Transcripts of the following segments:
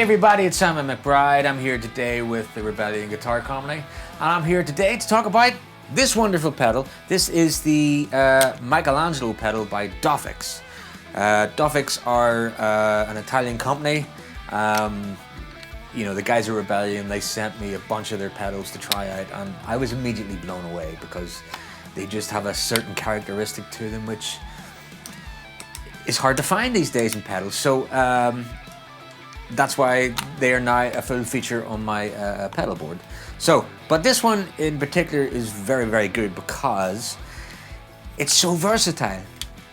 everybody, it's Sam McBride. I'm here today with the Rebellion Guitar Company, and I'm here today to talk about this wonderful pedal. This is the Michelangelo pedal by Dophix. Dophix are an Italian company. You know, the guys at Rebellion, they sent me a bunch of their pedals to try out, and I was immediately blown away because they just have a certain characteristic to them which is hard to find these days in pedals. So that's why they are now a full feature on my pedal board. So, but this one in particular is very, very good because it's so versatile.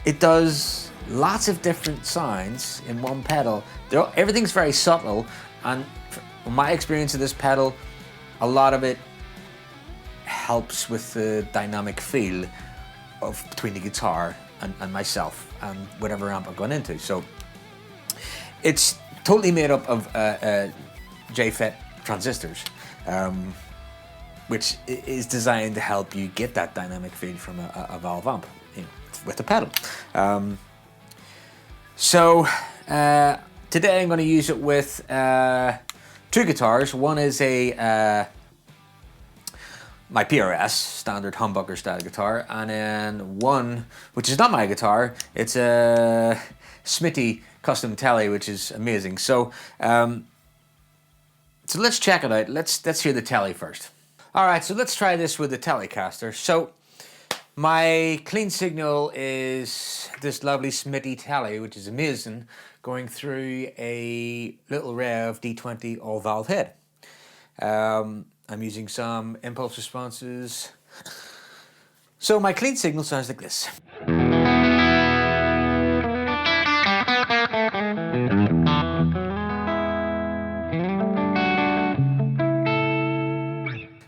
It does lots of different sounds in one pedal. Everything's very subtle, and from my experience of this pedal, a lot of it helps with the dynamic feel of between the guitar and myself and whatever amp I've gone into. So it's totally made up of JFET transistors, which is designed to help you get that dynamic feel from a valve amp, you know, with the pedal. So today I'm going to use it with two guitars. One is my PRS, standard humbucker style guitar, and then one, which is not my guitar, it's a Smitty custom Tele, which is amazing. So, so let's check it out. Let's hear the Tele first. All right, so let's try this with the Telecaster. So my clean signal is this lovely Smitty Tele, which is amazing, going through a little Rev D20 all valve head. I'm using some impulse responses. So my clean signal sounds like this.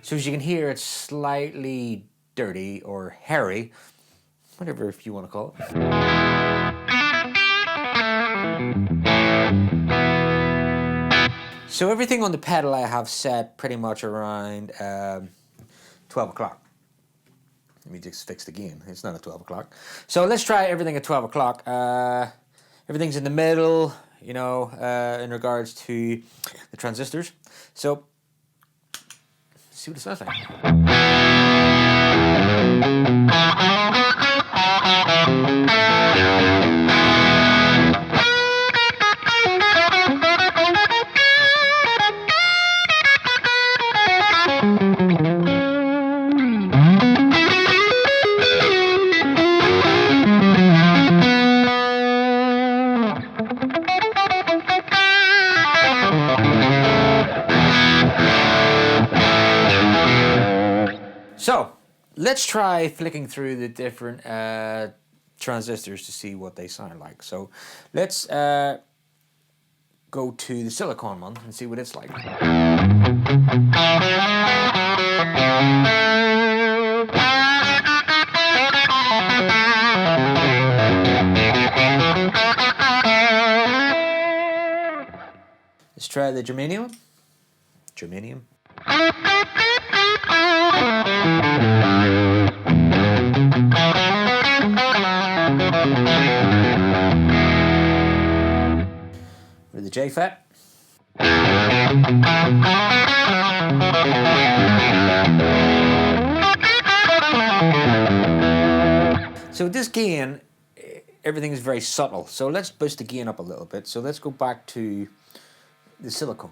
So as you can hear, it's slightly dirty or hairy, whatever if you want to call it. So everything on the pedal I have set pretty much around 12 o'clock. Let me just fix the gain. It's not at 12 o'clock. So let's try everything at 12 o'clock. Everything's in the middle, you know, in regards to the transistors. So let's see what it sounds like. So let's try flicking through the different transistors to see what they sound like. So let's go to the silicone one and see what it's like. Let's try the germanium. Germanium. With the JFET. So with this gain, everything is very subtle. So let's boost the gain up a little bit. So let's go back to the silicone.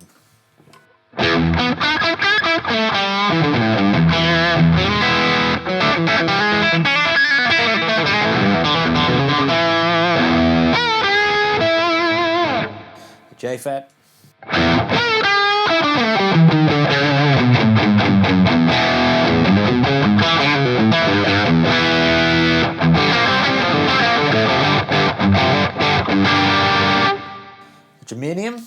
JFET. Germanium.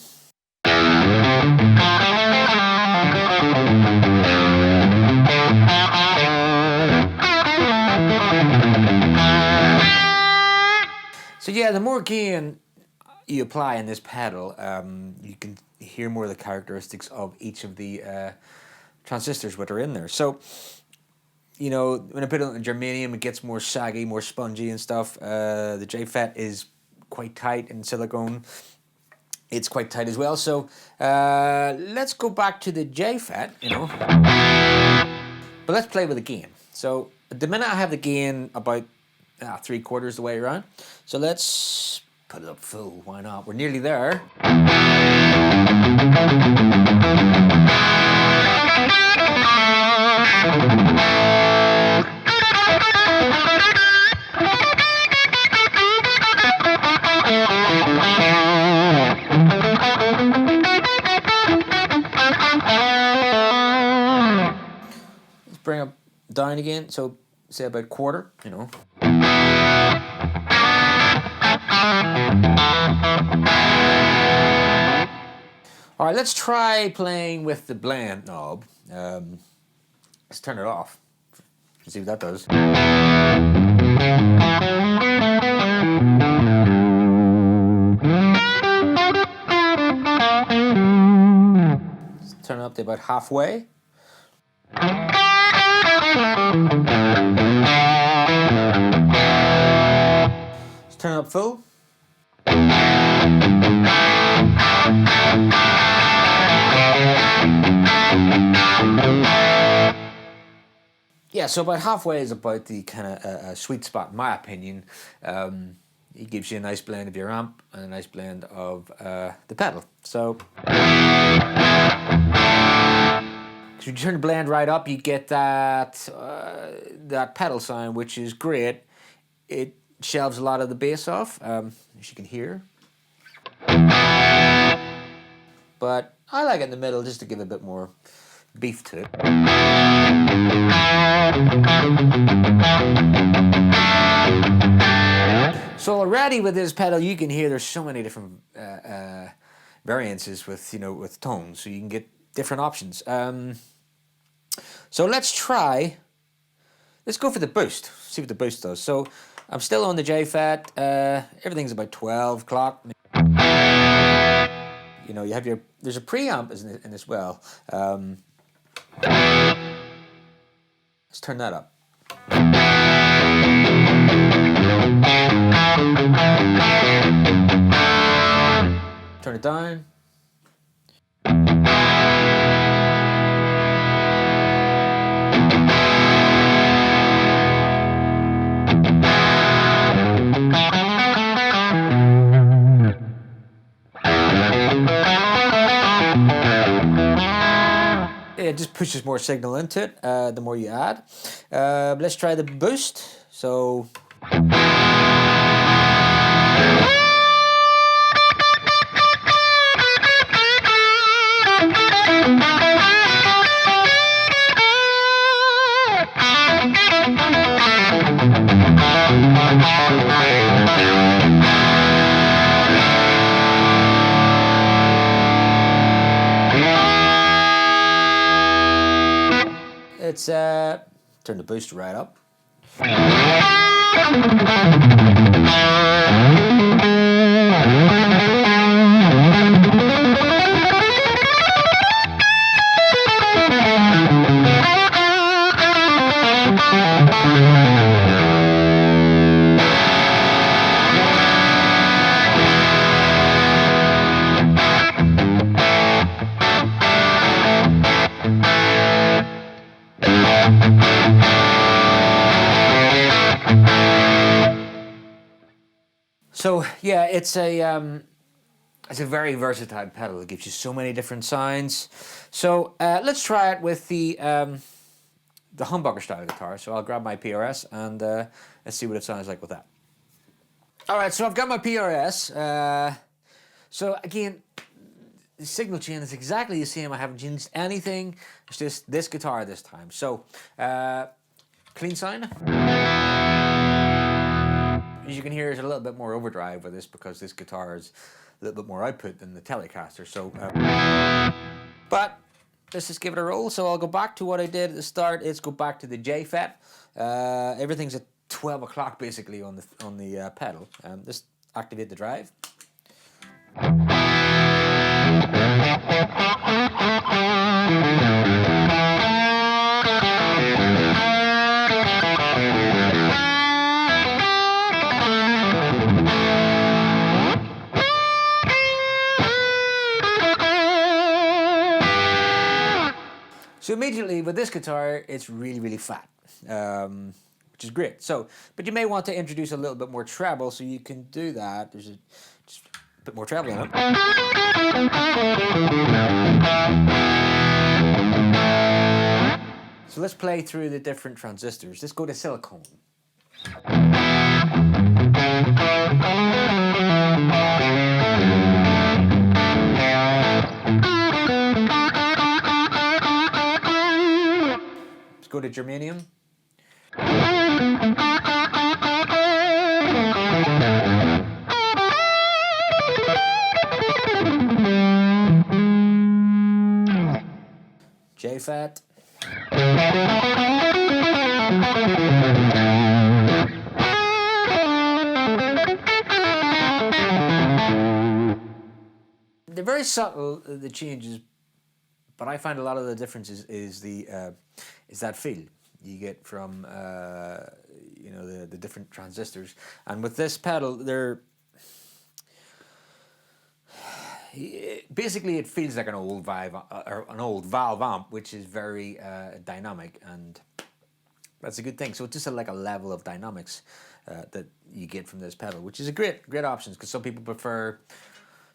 So yeah, the more gain you apply in this pedal, you can hear more of the characteristics of each of the transistors that are in there. So, you know, when I put it on the germanium, it gets more saggy, more spongy and stuff. The JFET is quite tight in silicone. it's quite tight as well. So let's go back to the J fret, you know, but let's play with the gain. So at the minute I have the gain about 3/4 the way around. So let's put it up full, why not? We're nearly there. Let's bring it down again, so say about 1/4, you know. All right, let's try playing with the blend knob. Let's turn it off. Let's see what that does. Let's turn it up to about halfway. Let's turn it up full. Yeah, so about halfway is about the kind of sweet spot, in my opinion. It gives you a nice blend of your amp and a nice blend of the pedal. So, if you turn the blend right up, you get that that pedal sound, which is great. It shelves a lot of the bass off, as you can hear. But I like it in the middle just to give a bit more beef to it. So already with this pedal, you can hear there's so many different variances with, you know, with tones, so you can get different options. So let's go for the boost, see what the boost does. So I'm still on the J fret, everything's about 12 o'clock. You know, you have there's a preamp in as well. Let's turn that up. Turn it down. It just pushes more signal into it the more you add. Let's try the boost. So let's turn the boost right up. So yeah, it's a very versatile pedal. It gives you so many different sounds. So let's try it with the humbucker style guitar. So I'll grab my PRS and let's see what it sounds like with that. All right, so I've got my PRS. So again, the signal chain is exactly the same. I haven't changed anything. It's just this guitar this time. So clean sound. As you can hear, there's a little bit more overdrive with this because this guitar is a little bit more output than the Telecaster. So, but let's just give it a roll. So I'll go back to what I did at the start. Let's go back to the J fret. Everything's at 12 o'clock basically on the pedal. Just activate the drive. this guitar, it's really, really fat, which is great. So, but you may want to introduce a little bit more treble, so you can do that. There's just a bit more treble in it. So let's play through the different transistors. Let's go to silicone. Let's go to germanium. J-fat. They're very subtle, the changes, but I find a lot of the differences is that feel you get from you know, the different transistors. And with this pedal, basically it feels like an old valve amp, which is very dynamic, and that's a good thing. So it's just like a level of dynamics that you get from this pedal, which is a great option, because some people prefer,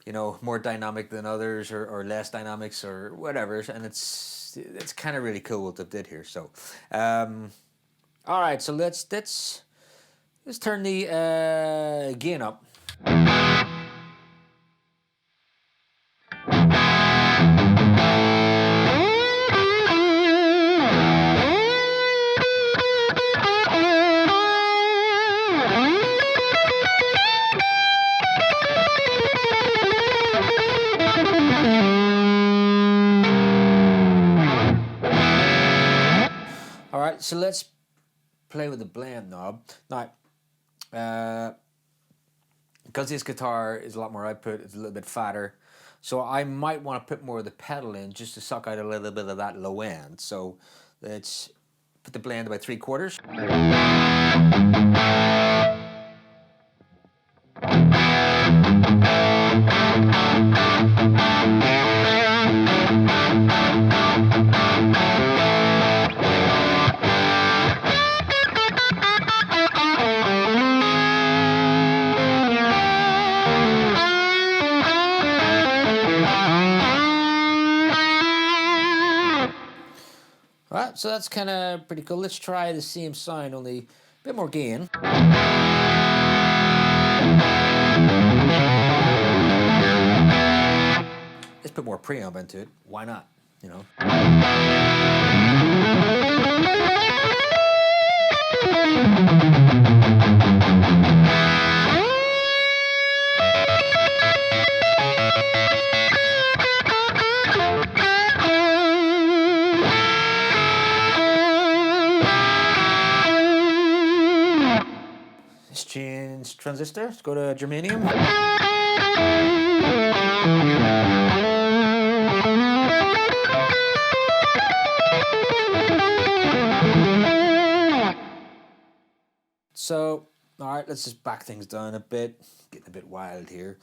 you know, more dynamic than others, or less dynamics, or whatever, and it's kind of really cool what they did here. So all right, so let's turn the gain up. Alright, so let's play with the blend knob. Now, because this guitar is a lot more output, it's a little bit fatter, so I might want to put more of the pedal in just to suck out a little bit of that low end. So let's put the blend about 3/4. Alright, so that's kind of pretty cool. Let's try the same sound, only a bit more gain. Let's put more preamp into it. Why not? You know. Let's change transistor. Let's go to germanium. So, all right, let's just back things down a bit. Getting a bit wild here.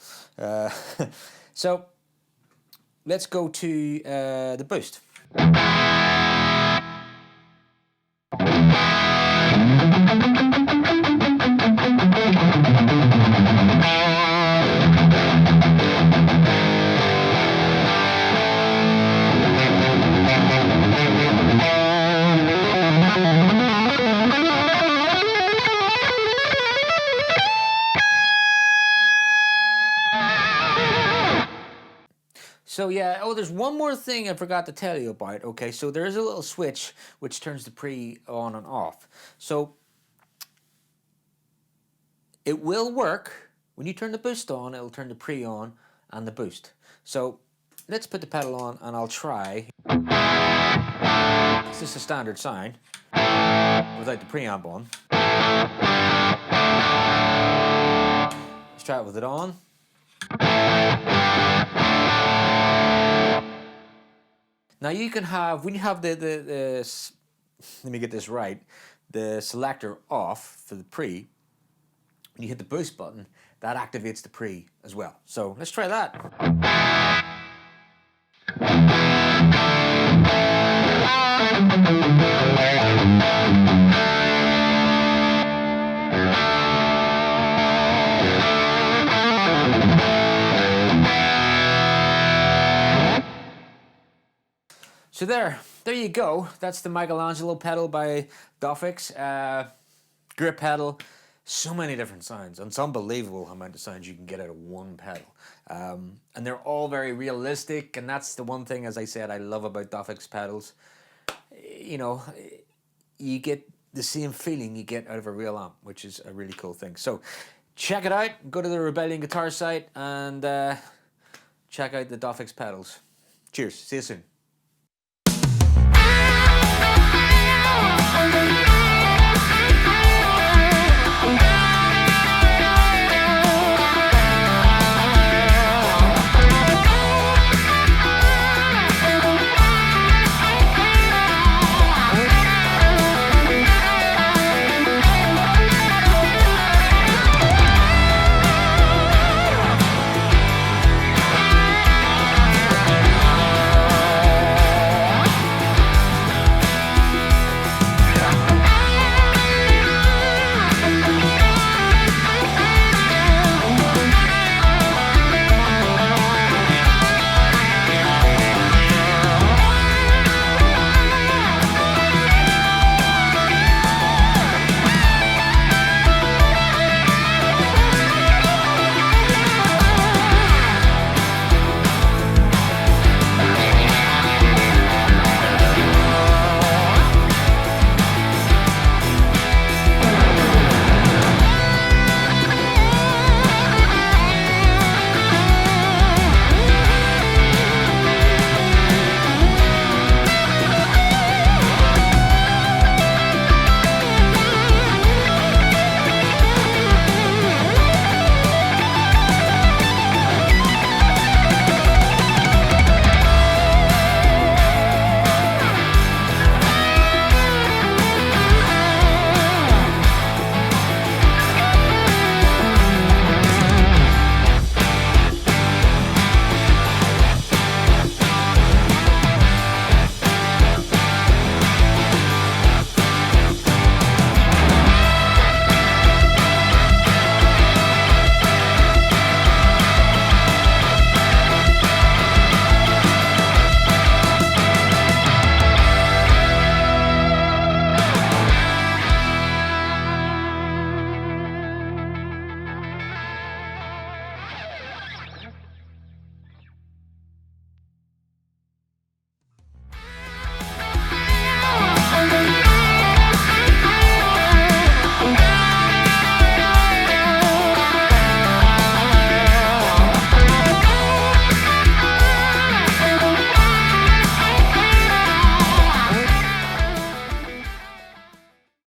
So, let's go to the boost. So yeah, oh, there's one more thing I forgot to tell you about. Okay, so there is a little switch which turns the pre on and off. So it will work when you turn the boost on. It'll turn the pre on and the boost. So let's put the pedal on and I'll try. It's just a standard sound without the preamp on. Let's try it with it on. Now you can have, when you have the let me get this right, the selector off for the pre, when you hit the boost button, that activates the pre as well. So let's try that. So there you go. That's the Michelangelo pedal by Dophix. Grip pedal. So many different sounds. And it's unbelievable how many sounds you can get out of one pedal. And they're all very realistic. And that's the one thing, as I said, I love about Dophix pedals. You know, you get the same feeling you get out of a real amp, which is a really cool thing. So check it out. Go to the Rebellion Guitar site and check out the Dophix pedals. Cheers. See you soon.